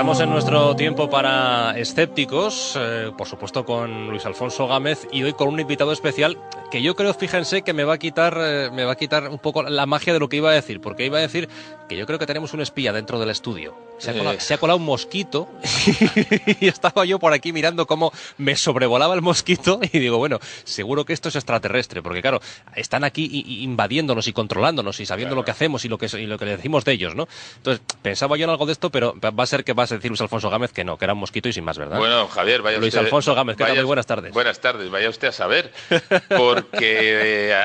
Estamos en nuestro tiempo para escépticos, por supuesto con Luis Alfonso Gámez, y hoy con un invitado especial que yo creo, fíjense, que me va a quitar un poco la magia de lo que iba a decir, porque iba a decir que yo creo que tenemos un espía dentro del estudio. Se ha colado un mosquito y estaba yo por aquí mirando cómo me sobrevolaba el mosquito y digo, bueno, seguro que esto es extraterrestre, porque claro, están aquí invadiéndonos y controlándonos y sabiendo lo que hacemos y lo que le decimos de ellos, ¿no? Entonces, pensaba yo en algo de esto, pero va a ser que vas a decir Luis Alfonso Gámez que no, que era un mosquito y sin más, ¿verdad? Bueno, Javier, vaya Luis usted, Alfonso Gámez, ¿qué tal? Muy buenas tardes. Buenas tardes, vaya usted a saber, porque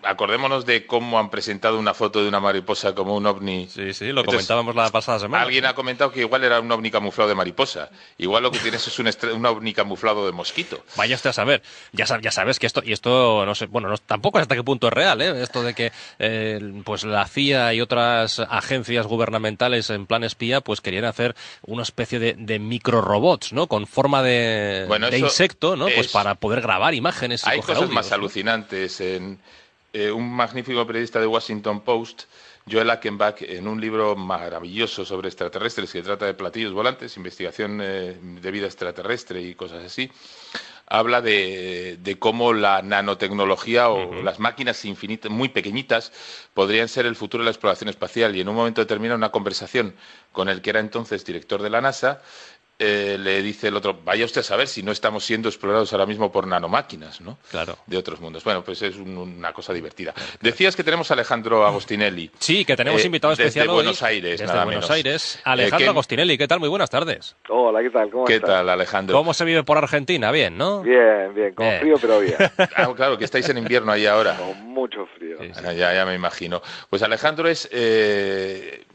acordémonos de cómo han presentado una foto de una mariposa como un ovni. Sí, lo comentábamos la pasada semana. Alguien ha comentado que igual era un ovni camuflado de mariposa, igual lo que tienes es un ovni camuflado de mosquito. Vaya usted a saber, ya sabes que esto no sé, bueno, tampoco hasta qué punto es real, esto de que pues la CIA y otras agencias gubernamentales en plan espía pues querían hacer una especie de microrobots, ¿no? Con forma de insecto, ¿no? Pues para poder grabar imágenes y hay coger cosas audios, más ¿no? alucinantes. Un magnífico periodista de Washington Post, Joel Achenbach, en un libro maravilloso sobre extraterrestres que trata de platillos volantes, investigación de vida extraterrestre y cosas así, habla de cómo la nanotecnología o las máquinas infinitas, muy pequeñitas, podrían ser el futuro de la exploración espacial. Y en un momento determinado, una conversación con el que era entonces director de la NASA, le dice el otro, vaya usted a saber si no estamos siendo explorados ahora mismo por nanomáquinas, ¿no? Claro. De otros mundos. Bueno, pues es una cosa divertida. Decías que tenemos a Alejandro Agostinelli. Sí, que tenemos invitado especial desde hoy. Buenos Aires, desde nada Buenos menos. Aires. Alejandro Agostinelli, ¿qué tal? Muy buenas tardes. Hola, ¿qué tal? ¿Cómo estás? ¿Qué tal, Alejandro? ¿Cómo se vive por Argentina? Bien, ¿no? Bien, con frío pero bien. Claro, que estáis en invierno ahí ahora. Con mucho frío. Sí. Ya me imagino. Pues Alejandro es,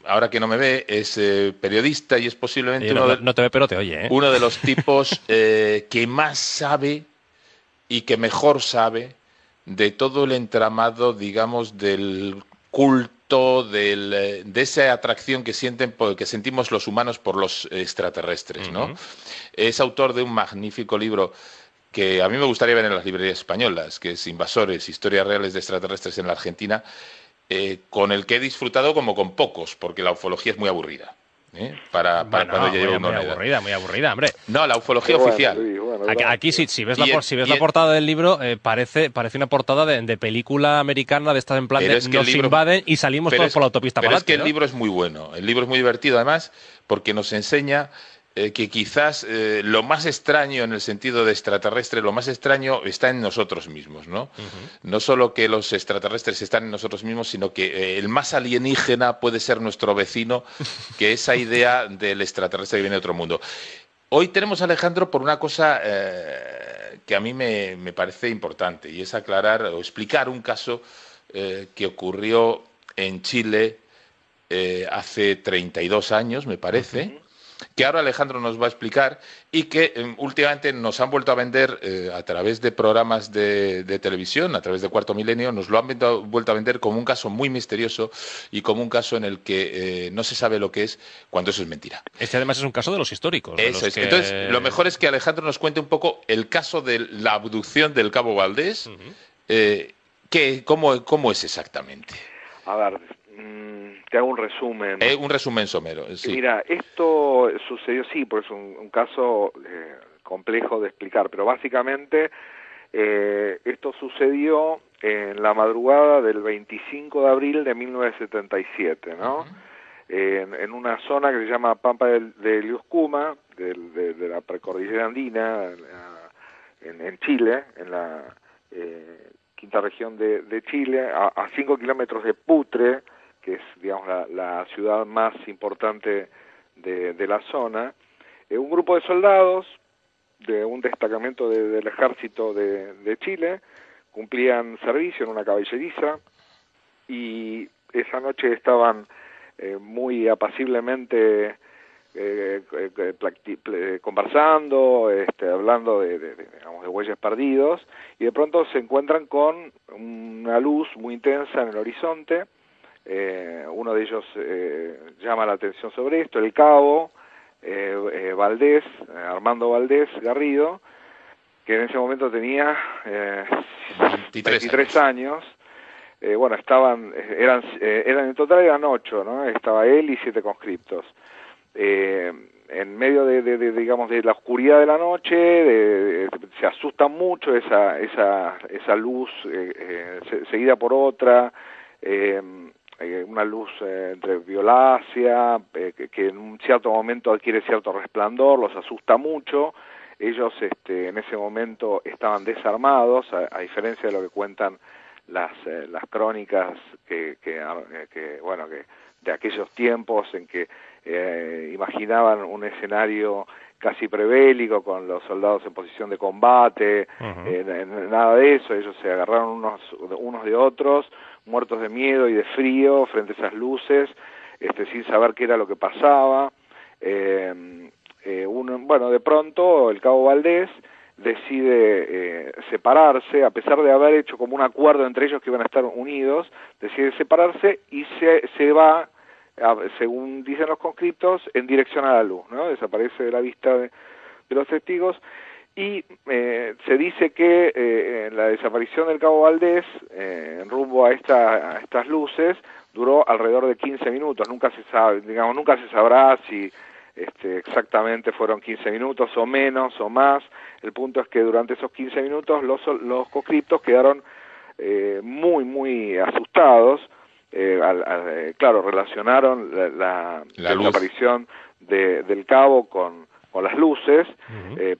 ahora que no me ve, es periodista y es posiblemente no te ve, pero te oye, ¿eh? Uno de los tipos que más sabe y que mejor sabe de todo el entramado, digamos, del culto, de esa atracción que sentimos los humanos por los extraterrestres, ¿no? Es autor de un magnífico libro que a mí me gustaría ver en las librerías españolas, que es Invasores, historias reales de extraterrestres en la Argentina, con el que he disfrutado como con pocos, porque la ufología es muy aburrida. Para cuando ya lleva una edad. Muy aburrida, hombre. No, la ufología oficial. Aquí si ves la portada del libro, parece una portada de película americana de estas en plan de nos invaden y salimos todos por la autopista para adelante. Pero es que el libro es muy bueno. El libro es muy divertido, además, porque nos enseña que quizás lo más extraño en el sentido de extraterrestre, lo más extraño está en nosotros mismos, ¿no? No solo que los extraterrestres están en nosotros mismos, sino que el más alienígena puede ser nuestro vecino, que esa idea del extraterrestre que viene de otro mundo. Hoy tenemos a Alejandro por una cosa que a mí me parece importante, y es aclarar o explicar un caso que ocurrió en Chile hace 32 años, me parece, que ahora Alejandro nos va a explicar y que últimamente nos han vuelto a vender a través de programas de televisión, a través de Cuarto Milenio, nos lo han vuelto a vender como un caso muy misterioso y como un caso en el que no se sabe lo que es cuando eso es mentira. Este además es un caso de los históricos. Eso es. Entonces, lo mejor es que Alejandro nos cuente un poco el caso de la abducción del Cabo Valdés. ¿Cómo es exactamente? A ver, te hago un resumen. Un resumen somero, sí. Mira, esto sucedió, sí, pues es un caso complejo de explicar, pero básicamente esto sucedió en la madrugada del 25 de abril de 1977, ¿no? En una zona que se llama Pampa de Liuscuma, de la precordillera andina, en Chile, en la quinta región de Chile, a 5 kilómetros de Putre, que es, digamos, la ciudad más importante de la zona. Un grupo de soldados de un destacamento del ejército de Chile cumplían servicio en una caballeriza y esa noche estaban muy apaciblemente conversando, hablando digamos, de bueyes perdidos, y de pronto se encuentran con una luz muy intensa en el horizonte. Uno de ellos llama la atención sobre esto, el cabo Valdés, Armando Valdés Garrido, que en ese momento tenía 23 años. Bueno, eran en total eran 8, ¿no? Estaba él y 7 conscriptos. en medio digamos, de la oscuridad de la noche, se asustan mucho, esa luz seguida por otra, una luz entre violácea, que en un cierto momento adquiere cierto resplandor, los asusta mucho. Ellos en ese momento estaban desarmados, a diferencia de lo que cuentan las crónicas que de aquellos tiempos en que imaginaban un escenario casi prebélico con los soldados en posición de combate. Nada de eso. Ellos se agarraron unos de otros, muertos de miedo y de frío frente a esas luces, sin saber qué era lo que pasaba. De pronto el cabo Valdés decide separarse, a pesar de haber hecho como un acuerdo entre ellos que iban a estar unidos, decide separarse y se va, según dicen los conscriptos, en dirección a la luz, ¿no? Desaparece de la vista de los testigos, y se dice que la desaparición del cabo Valdés en rumbo a estas luces duró alrededor de 15 minutos. Nunca se sabe, digamos, nunca se sabrá si exactamente fueron 15 minutos o menos o más. El punto es que durante esos 15 minutos los conscriptos quedaron muy, muy asustados. Claro, relacionaron la desaparición del cabo con las luces.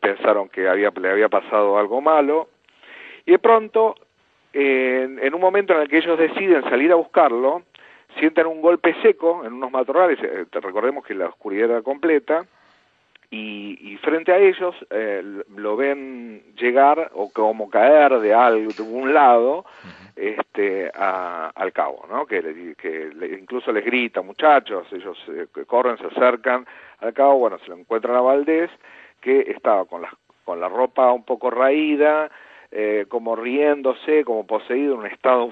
Pensaron que le había pasado algo malo, y de pronto, en un momento en el que ellos deciden salir a buscarlo, sienten un golpe seco en unos matorrales. Recordemos que la oscuridad era completa, y frente a ellos lo ven llegar o como caer de algún lado al cabo, ¿no? Que incluso les grita, muchachos. Ellos corren, se acercan al cabo. Bueno, se lo encuentran a Valdés, que estaba con la ropa un poco raída, como riéndose, como poseído, en un estado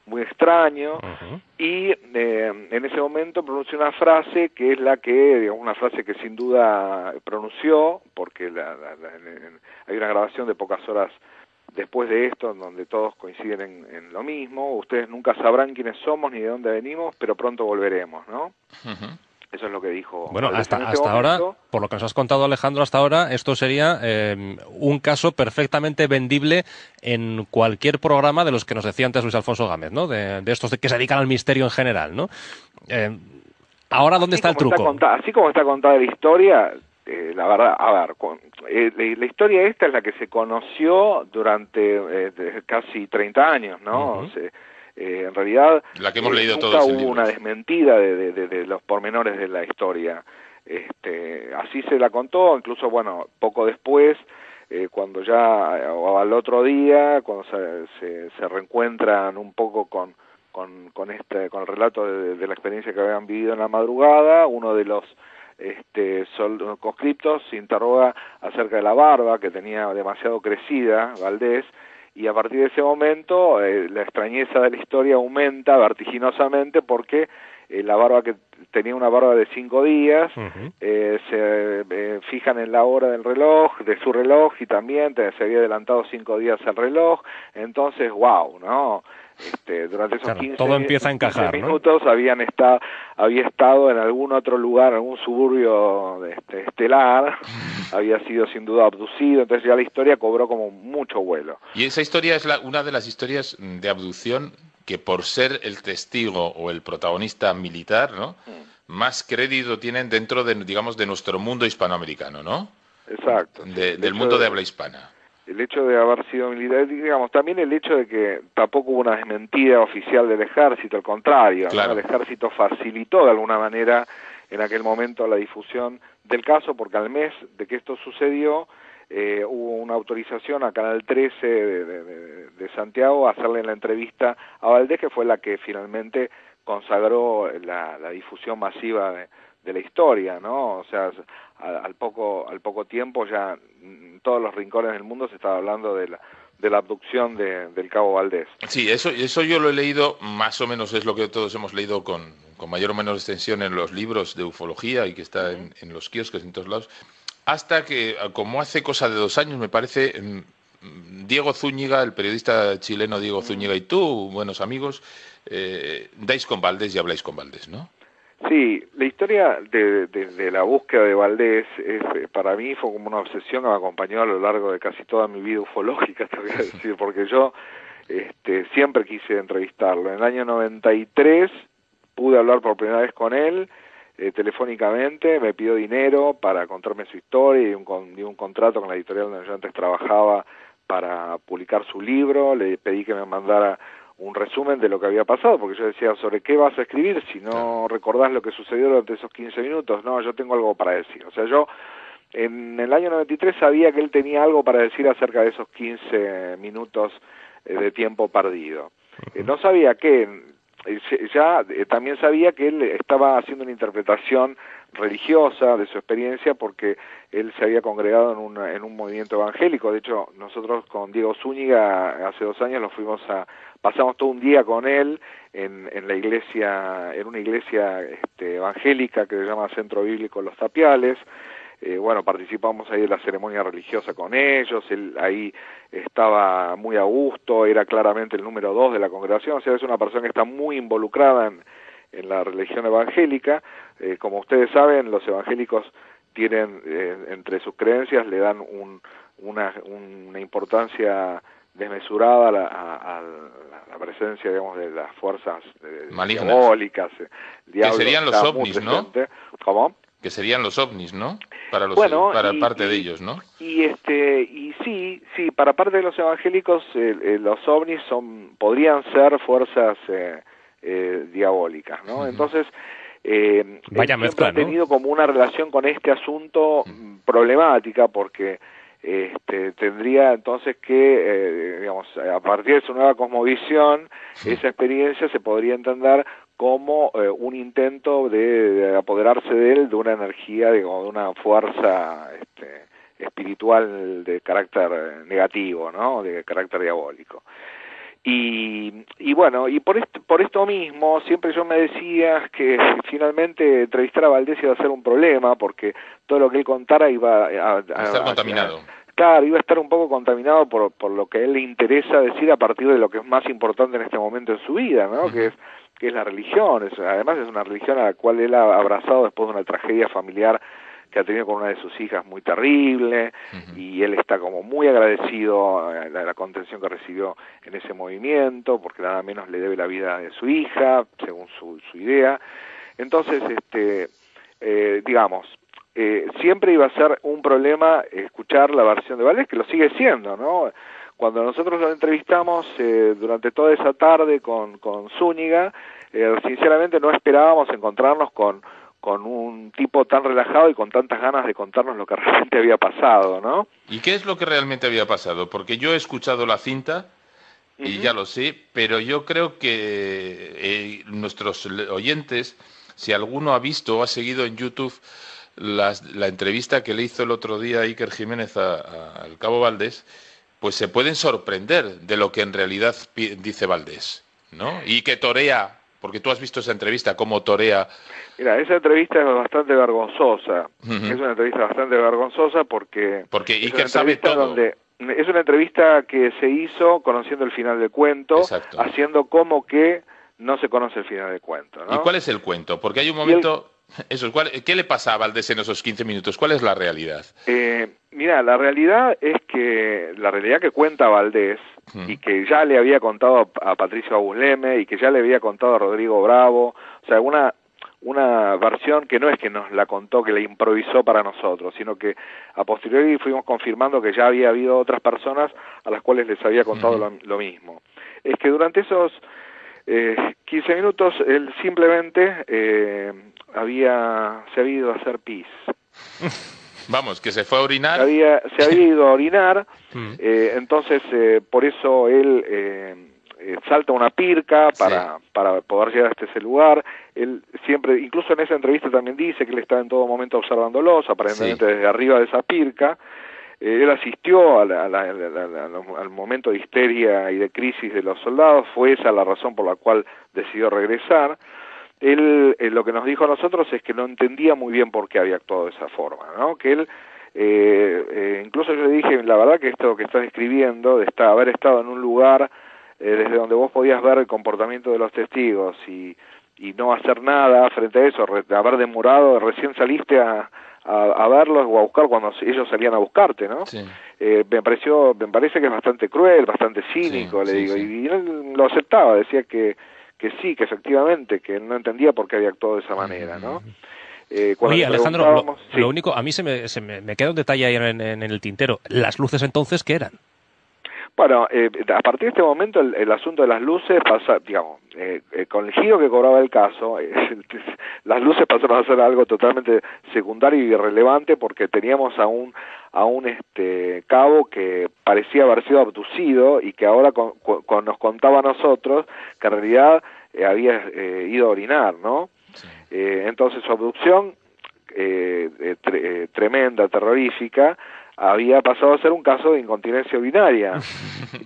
muy extraño. Y en ese momento pronuncia una frase que es digamos, una frase que sin duda pronunció, porque hay una grabación de pocas horas después de esto, en donde todos coinciden en lo mismo: ustedes nunca sabrán quiénes somos ni de dónde venimos, pero pronto volveremos, ¿no? Eso es lo que dijo. Bueno, hasta ahora, por lo que nos has contado, Alejandro, hasta ahora, esto sería un caso perfectamente vendible en cualquier programa de los que nos decía antes Luis Alfonso Gámez, ¿no? De estos que se dedican al misterio en general, ¿no? Ahora, ¿dónde está el truco? Así como está contada la historia, la verdad, a ver, la historia esta es la que se conoció durante casi 30 años, ¿no? En realidad, la que hemos leído nunca todos hubo una desmentida de los pormenores de la historia. Así se la contó, incluso, bueno, poco después, cuando ya, o al otro día, cuando se reencuentran un poco con el relato de la experiencia que habían vivido en la madrugada, uno de los conscriptos se interroga acerca de la barba, que tenía demasiado crecida, Valdés, y a partir de ese momento la extrañeza de la historia aumenta vertiginosamente, porque la barba, que tenía una barba de 5 días, se fijan en la hora de su reloj, y también se había adelantado 5 días el reloj. Entonces, wow, ¿no? Durante esos 15, todo empieza a encajar, minutos, ¿no? había estado en algún otro lugar, en algún suburbio estelar, había sido sin duda abducido. Entonces ya la historia cobró como mucho vuelo. Y esa historia es una de las historias de abducción que, por ser el testigo o el protagonista militar, ¿no? Más crédito tienen dentro de, digamos, de nuestro mundo hispanoamericano, ¿no? Exacto. Del mundo de habla hispana. El hecho de haber sido militar, digamos, también el hecho de que tampoco hubo una desmentida oficial del ejército, al contrario, claro, ¿no? El ejército facilitó de alguna manera en aquel momento la difusión del caso, porque al mes de que esto sucedió, hubo una autorización a Canal 13 de Santiago a hacerle la entrevista a Valdés, que fue la que finalmente consagró la difusión masiva de la historia, ¿no? O sea, al poco tiempo ya en todos los rincones del mundo se estaba hablando de la abducción del cabo Valdés. Sí, eso yo lo he leído, más o menos es lo que todos hemos leído con mayor o menor extensión en los libros de ufología, y que está en los kioscos en todos lados, hasta que, como hace cosa de 2 años, me parece, Diego Zúñiga, el periodista chileno Diego Zúñiga, y tú, buenos amigos, dais con Valdés y habláis con Valdés, ¿no? Sí, la historia de la búsqueda de Valdés para mí fue como una obsesión que me acompañó a lo largo de casi toda mi vida ufológica, te voy a decir, porque yo siempre quise entrevistarlo. En el año 93 pude hablar por primera vez con él, telefónicamente, me pidió dinero para contarme su historia y un contrato con la editorial donde yo antes trabajaba para publicar su libro. Le pedí que me mandara un resumen de lo que había pasado, porque yo decía, ¿sobre qué vas a escribir si no recordás lo que sucedió durante esos 15 minutos? No, yo tengo algo para decir. O sea, yo en el año 93 sabía que él tenía algo para decir acerca de esos 15 minutos de tiempo perdido. No sabía qué, también sabía que él estaba haciendo una interpretación religiosa de su experiencia porque él se había congregado en un movimiento evangélico. De hecho, nosotros con Diego Zúñiga hace 2 años pasamos todo un día con él en la iglesia, en una iglesia evangélica que se llama Centro Bíblico Los Tapiales. Bueno, participamos ahí de la ceremonia religiosa con ellos, él ahí estaba muy a gusto, era claramente el número 2 de la congregación, o sea, es una persona que está muy involucrada en la religión evangélica. Como ustedes saben, los evangélicos tienen, entre sus creencias, le dan una importancia desmesurada a la presencia, digamos, de las fuerzas diabólicas. Que serían los ovnis, ¿no? ¿Cómo? Que serían los ovnis, ¿no? Para parte de ellos, ¿no? Y sí, para parte de los evangélicos, los ovnis podrían ser fuerzas diabólicas, ¿no? Entonces, Vaya mezcla, han tenido como una relación con este asunto problemática, porque tendría entonces que, digamos, a partir de su nueva cosmovisión, esa experiencia se podría entender como un intento de apoderarse de él, de una energía, digamos, de una fuerza espiritual de carácter negativo, ¿no? De carácter diabólico. Y bueno, y por esto mismo, siempre yo me decía que finalmente entrevistar a Valdés iba a ser un problema, porque todo lo que él contara iba a estar contaminado. Claro, iba a estar un poco contaminado por lo que a él le interesa decir a partir de lo que es más importante en este momento en su vida, ¿no? Que es la religión. Además es una religión a la cual él ha abrazado después de una tragedia familiar que ha tenido con una de sus hijas muy terrible, y él está como muy agradecido a la contención que recibió en ese movimiento, porque nada menos le debe la vida de su hija, según su idea. Entonces, digamos, siempre iba a ser un problema escuchar la versión de Valdés, que lo sigue siendo, ¿no? Cuando nosotros lo entrevistamos durante toda esa tarde con Zúñiga, sinceramente no esperábamos encontrarnos con un tipo tan relajado y con tantas ganas de contarnos lo que realmente había pasado, ¿no? ¿Y qué es lo que realmente había pasado? Porque yo he escuchado la cinta y ya lo sé, pero yo creo que nuestros oyentes, si alguno ha visto o ha seguido en YouTube la entrevista que le hizo el otro día Iker Jiménez al cabo Valdés, pues se pueden sorprender de lo que en realidad dice Valdés, ¿no? Y que torea, porque tú has visto esa entrevista, cómo torea. Mira, esa entrevista es bastante vergonzosa. Es una entrevista bastante vergonzosa porque Iker sabe todo. Es una entrevista que se hizo conociendo el final del cuento, exacto, haciendo como que no se conoce el final del cuento, ¿no? ¿Y cuál es el cuento? Porque hay un momento... ¿Qué le pasa a Valdés en esos 15 minutos? ¿Cuál es la realidad? Mira, la realidad es que la realidad que cuenta Valdés, y que ya le había contado a Patricio Abusleme, y que ya le había contado a Rodrigo Bravo, o sea, una versión que no es que nos la contó, que la improvisó para nosotros, sino que a posteriori fuimos confirmando que ya había habido otras personas a las cuales les había contado lo mismo. Es que durante esos 15 minutos él simplemente se había ido a hacer pis. Vamos, que se fue a orinar. Se había ido a orinar, entonces por eso él salta una pirca para poder llegar hasta ese lugar. Él siempre, incluso en esa entrevista también dice que él estaba en todo momento observándolos, aparentemente desde arriba de esa pirca. Él asistió al momento de histeria y de crisis de los soldados, fue esa la razón por la cual decidió regresar. Él lo que nos dijo a nosotros es que no entendía muy bien por qué había actuado de esa forma, ¿no? Que él, incluso yo le dije, la verdad que esto que estás describiendo, de haber estado en un lugar desde donde vos podías ver el comportamiento de los testigos y no hacer nada frente a eso, haber demorado, recién saliste a verlos o a buscar cuando ellos salían a buscarte, ¿no? Sí. Me parece que es bastante cruel, bastante cínico, Sí, le digo, sí. y él lo aceptaba, decía que sí, que efectivamente, que él no entendía por qué había actuado de esa manera, ¿no? Cuando Oye, le Alejandro, preguntábamos, lo único, a mí me queda un detalle ahí en el tintero. ¿Las luces entonces qué eran? Bueno, a partir de este momento el asunto de las luces pasa, digamos, con el giro que cobraba el caso, las luces pasaron a ser algo totalmente secundario y irrelevante porque teníamos a un cabo que parecía haber sido abducido y que ahora nos contaba a nosotros que en realidad había ido a orinar, ¿no? Sí. Entonces su abducción, tremenda, terrorífica, había pasado a ser un caso de incontinencia urinaria.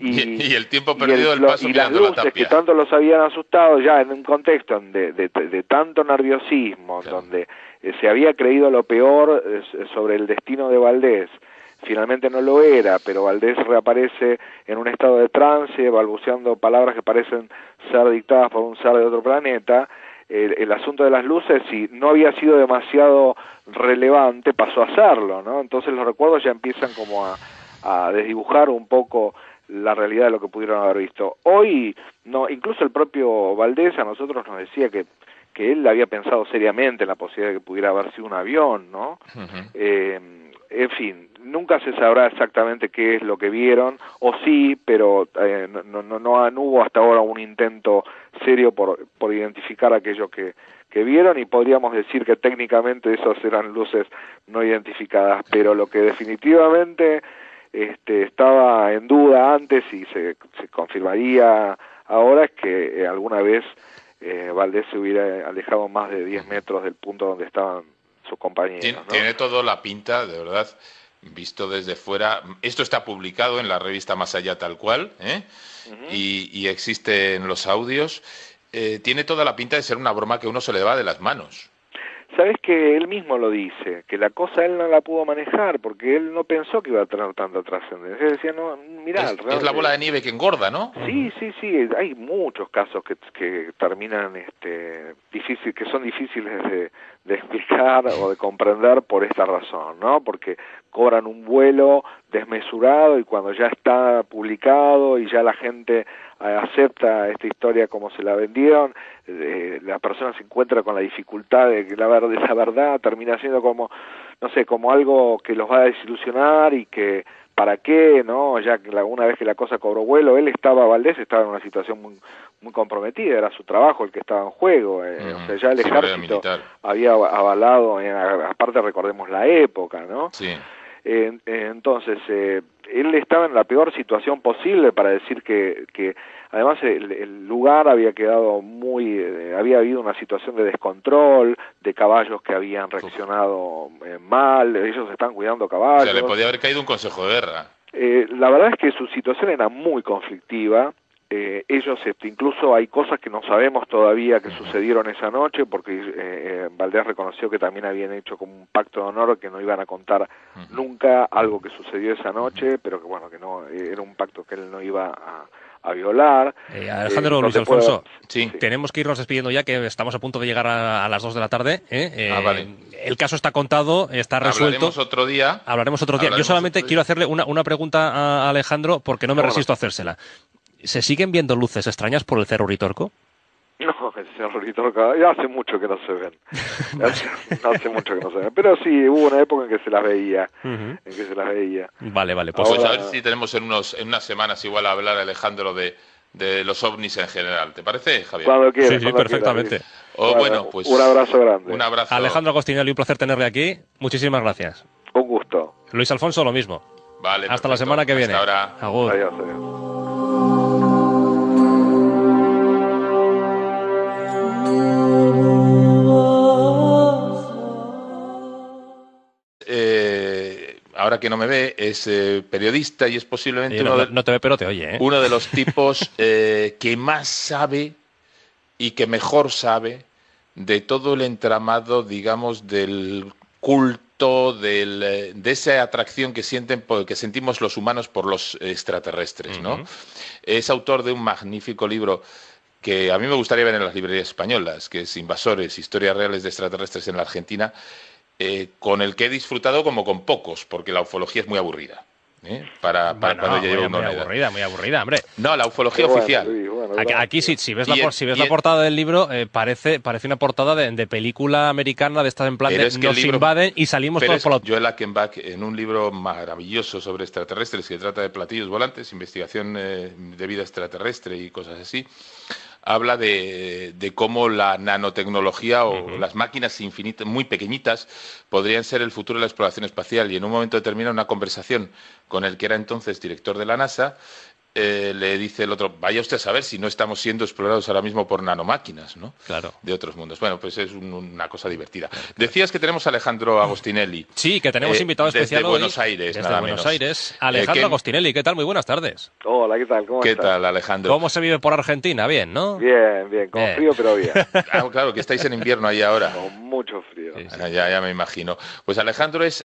Y el tiempo perdido del paso y las mirando la luces tapia. que tanto los habían asustado ya en un contexto de tanto nerviosismo, Claro. donde se había creído lo peor sobre el destino de Valdés. Finalmente no lo era, pero Valdés reaparece en un estado de trance, balbuceando palabras que parecen ser dictadas por un ser de otro planeta. El asunto de las luces, si no había sido demasiado relevante, pasó a serlo, ¿no? Entonces los recuerdos ya empiezan como a desdibujar un poco la realidad de lo que pudieron haber visto. Hoy, no, incluso el propio Valdés a nosotros nos decía que él había pensado seriamente en la posibilidad de que pudiera haber sido un avión, ¿no? En fin, nunca se sabrá exactamente qué es lo que vieron, o sí, pero no hubo hasta ahora un intento serio por identificar aquello que vieron, y podríamos decir que técnicamente esas eran luces no identificadas, pero lo que definitivamente estaba en duda antes y se confirmaría ahora es que alguna vez Valdés se hubiera alejado más de 10 metros del punto donde estaban sus compañeros, ¿no? Tiene toda la pinta, de verdad, visto desde fuera. Esto está publicado en la revista Más Allá tal cual, ¿eh? Y existen los audios. Tiene toda la pinta de ser una broma que uno se le va de las manos. Sabes que él mismo lo dice, que la cosa él no la pudo manejar porque él no pensó que iba a tener tanta trascendencia. Él decía, no, mirá, Es la bola de nieve que engorda, ¿no? Sí, hay muchos casos que terminan que son difíciles de explicar o de comprender por esta razón, ¿no? Porque cobran un vuelo desmesurado y cuando ya está publicado y ya la gente acepta esta historia como se la vendieron, la persona se encuentra con la dificultad de que la verdad termina siendo como, no sé, como algo que los va a desilusionar y que ¿para qué? ¿No? Ya que una vez que la cosa cobró vuelo, Valdés estaba en una situación muy comprometida, era su trabajo el que estaba en juego, o sea, ya el ejército había avalado, aparte recordemos la época, ¿no? Sí. Entonces, él estaba en la peor situación posible para decir que además el lugar había quedado había habido una situación de descontrol, de caballos que habían reaccionado mal, ellos están cuidando caballos. O sea, le podía haber caído un consejo de guerra. La verdad es que su situación era muy conflictiva. Ellos, incluso hay cosas que no sabemos todavía que sucedieron esa noche, porque Valdés reconoció que también habían hecho como un pacto de honor que no iban a contar nunca algo que sucedió esa noche, pero que bueno, que no era un pacto que él no iba a violar. Alejandro, Luis Alfonso, sí. Tenemos que irnos despidiendo ya, que estamos a punto de llegar a las 2 de la tarde. Vale. El caso está contado, está resuelto. Hablaremos otro día. Yo solamente quiero hacerle una pregunta a Alejandro, porque no me resisto a hacérsela. ¿Se siguen viendo luces extrañas por el Cerro Uritorco? No, el Cerro Uritorco ya hace mucho que no se ven. hace mucho que no se ven. Pero sí, hubo una época en que se las veía. Vale. Pues a ver si tenemos en unas semanas igual a hablar, Alejandro, de los ovnis en general. ¿Te parece, Javier? Cuando quieras. Sí, perfectamente. Bueno, pues un abrazo grande. Un abrazo. Alejandro Agostinelli, un placer tenerle aquí. Muchísimas gracias. Un gusto. Luis Alfonso, lo mismo. Vale. Hasta la semana que viene. Hasta ahora. Agur. Adiós. Ahora que no me ve, es periodista y es posiblemente no te ve, pero te oye, ¿eh? Uno de los tipos que más sabe y que mejor sabe de todo el entramado, digamos, del culto, de esa atracción que sentimos los humanos por los extraterrestres, ¿no? Es autor de un magnífico libro que a mí me gustaría ver en las librerías españolas, que es Invasores, historias reales de extraterrestres en la Argentina, con el que he disfrutado como con pocos, porque la ufología es muy aburrida. Para cuando ya lleva una edad. Muy aburrida, hombre. No, la ufología oficial. Aquí si ves la portada del libro, parece una portada de película americana de estas en plan de nos invaden y salimos todos por Joel Achenbach, en un libro maravilloso sobre extraterrestres que trata de platillos volantes, investigación de vida extraterrestre y cosas así, habla de cómo la nanotecnología o las máquinas infinitas, muy pequeñitas, podrían ser el futuro de la exploración espacial. Y en un momento determinado, una conversación con el que era entonces director de la NASA, le dice el otro, vaya usted a saber si no estamos siendo explorados ahora mismo por nanomáquinas, ¿no? Claro. De otros mundos. Bueno, pues es una cosa divertida. Decías que tenemos a Alejandro Agostinelli. Sí, que tenemos invitado especial desde Buenos Aires, desde nada Buenos menos. Aires. Alejandro Agostinelli, ¿qué tal? Muy buenas tardes. Hola, ¿qué tal? ¿Cómo estás? ¿Qué tal, Alejandro? ¿Cómo se vive por Argentina? Bien, ¿no? Bien, con frío pero bien. Claro, que estáis en invierno ahí ahora. Con mucho frío. Sí. Ya me imagino. Pues Alejandro es...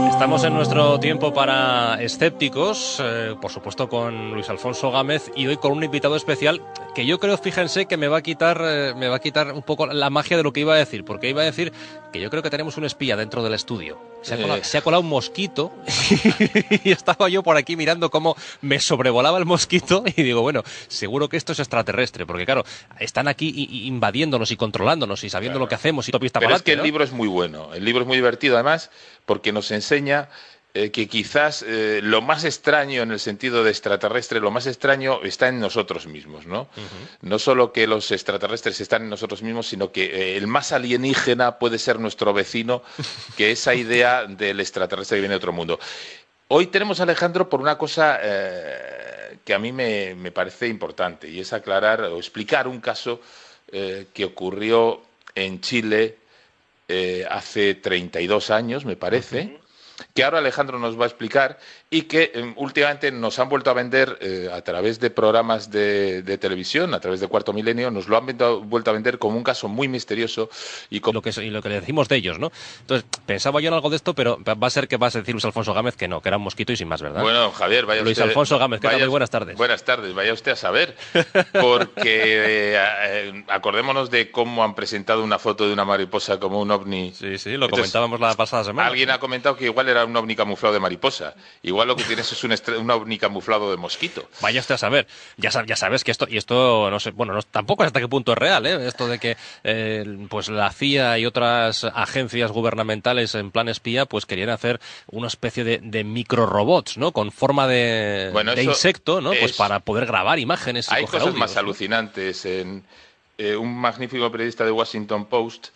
Estamos en nuestro tiempo para escépticos, por supuesto con Luis Alfonso Gámez, y hoy con un invitado especial que yo creo, fíjense, que me va a quitar un poco la magia de lo que iba a decir, porque iba a decir que yo creo que tenemos un espía dentro del estudio. Se ha colado un mosquito y estaba yo por aquí mirando cómo me sobrevolaba el mosquito y digo, bueno, seguro que esto es extraterrestre, porque claro, están aquí invadiéndonos y controlándonos y sabiendo lo que hacemos y todo pista Pero para es que el libro es muy bueno, el libro es muy divertido además, porque nos enseña que quizás lo más extraño en el sentido de extraterrestre, lo más extraño está en nosotros mismos, ¿no? No solo que los extraterrestres están en nosotros mismos, sino que el más alienígena puede ser nuestro vecino, que esa idea del extraterrestre que viene de otro mundo. Hoy tenemos a Alejandro por una cosa que a mí me parece importante, y es aclarar o explicar un caso que ocurrió en Chile hace 32 años, me parece, que ahora Alejandro nos va a explicar y que últimamente nos han vuelto a vender a través de programas de televisión, a través de Cuarto Milenio, nos lo han vuelto a vender como un caso muy misterioso y lo que le decimos de ellos, ¿no? Entonces, pensaba yo en algo de esto, pero va a ser que vas a decir Luis Alfonso Gámez que no, que era un mosquito y sin más, ¿verdad? Bueno, Javier, vaya Luis usted... Alfonso Gámez, ¿qué tal? Muy buenas tardes. Buenas tardes, vaya usted a saber, porque acordémonos de cómo han presentado una foto de una mariposa como un ovni. Sí, lo comentábamos la pasada semana. Alguien ha comentado que igual era un ovni camuflado de mariposa, igual lo que tienes es un ovni camuflado de mosquito. Vaya usted a saber, ya sabes que esto no sé, bueno, tampoco hasta qué punto es real, esto de que pues la CIA y otras agencias gubernamentales en plan espía pues querían hacer una especie de microrobots, ¿no? Con forma de insecto, ¿no? Pues para poder grabar imágenes y hay coger cosas audios, más ¿no? alucinantes. Un magnífico periodista de Washington Post